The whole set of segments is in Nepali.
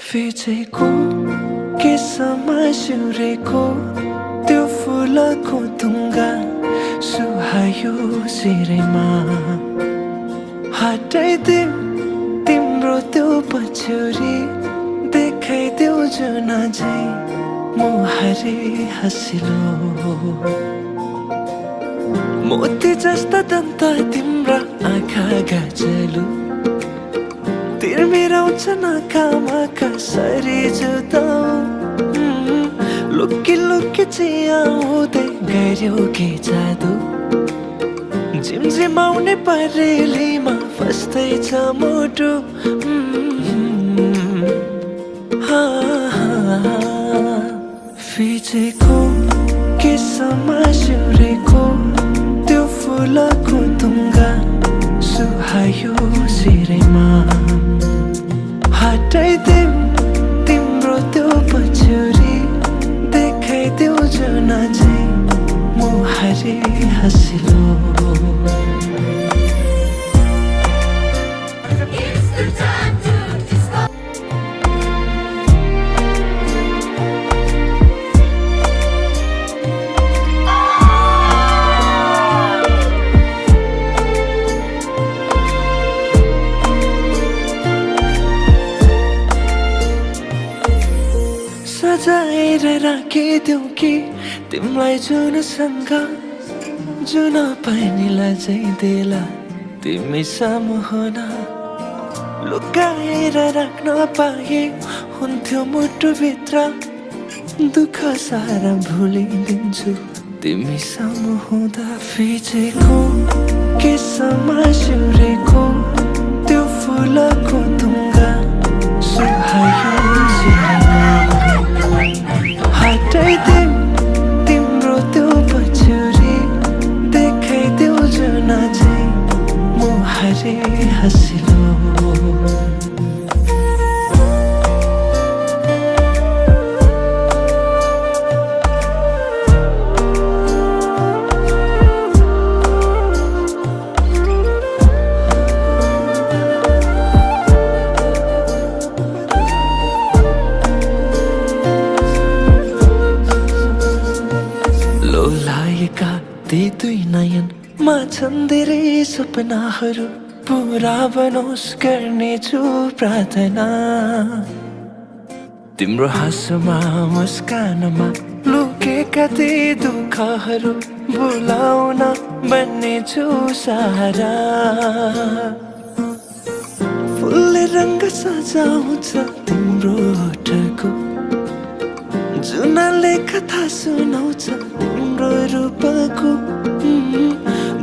फिचेको केसमा सिउरेको त्यो फुलको तुङ्गा सुहायो सिरेमा हटाइदेऊ तिम्रो त्यो पछ्यौरी देखाइदेऊ जुन झै मुहारी हँसिलो मोती जस्ता दन्त तिम्रा आँखा गाजलु तिर्मिराउँछ नाकामा कसरी जुदाऊ लुकी लुकी चियाउँदै गर्यो के जादु झिमझिमाउने परेलीमा फस्दैछ मुटु फिचेको केसमा सिउरेको त्यो फुलको तुङ्गा सुहायो सिरेमा हटाइदेऊ तिम्रो त्यो पछ्यौरी देखाइदेऊ जुन झै मुहारी हँसिलो सजाएर राखिदेऊ कि तिमीलाई जुनसँग जुन पानीलाई चाहिँ देला तिमी सामु हुन लुकाएर राख्न पाए हुन्थ्यो मुटुभित्र दुःख सारा भुलिदिन्छु तिमी सामु हुँदा फिचेको केसमा सिउरेको त्यो फुलको तुङ्गा सुहायो सिरेमा हटाइदेऊ तिम्रो त्यो पछ्यौरी देखाइदेऊ जुन झै मुहारी हँसिलो लोलाएका ती दुई नयनमा छन् धेरै सपनाहरू पुरा बनोस् गर्नेछु प्रार्थना तिम्रो हाँसोमा मुस्कानमा लुकेका ती दुःखहरू भुलाउन बन्नेछु सहारा फुलले रङ्ग सजाउँछ तिम्रो ओठको जुनले कथा सुनाउँछ तिम्रो रूपको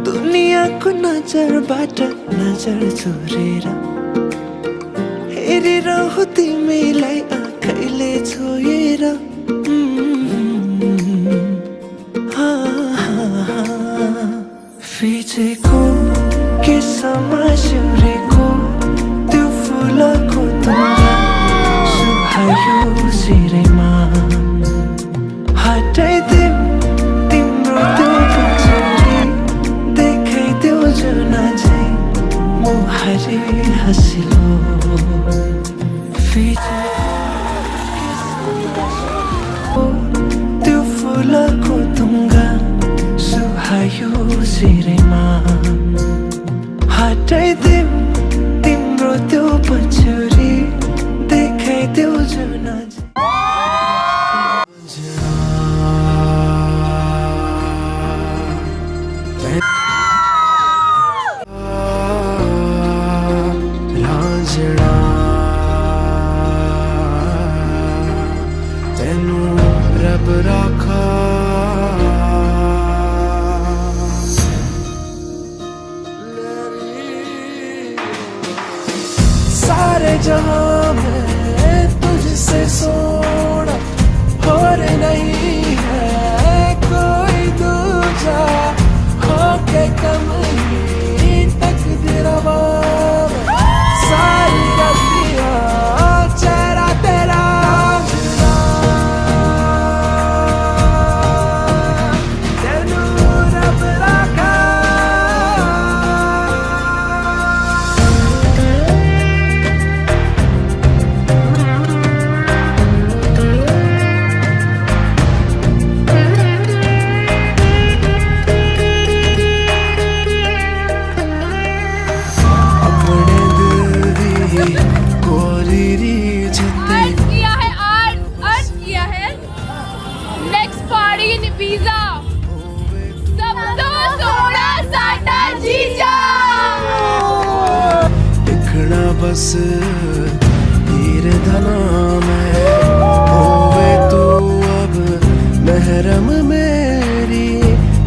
दुनियाँको नजरबाट नजर चोरेर हेरिरहु तिमीलाई आँखैले छोएर फिचेको केसमा सिउरेको त्यो फुलको तुङ्गा सुहायो सिरेमा हटाइदेऊ तिम्रो त्यो पछ्यौरी देखाइदेऊ जुन झै मुहारी हँसिलो फिचेको त्यो फुलको तुङ्गा सुहायो सिरेमा हटाइ बस हीर धना मैं होवे तू अब महरम मेरी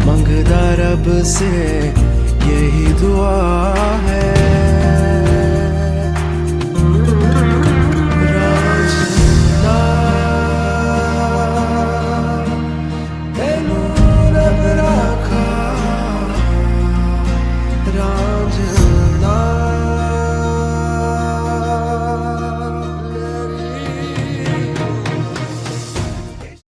मंगदा रब से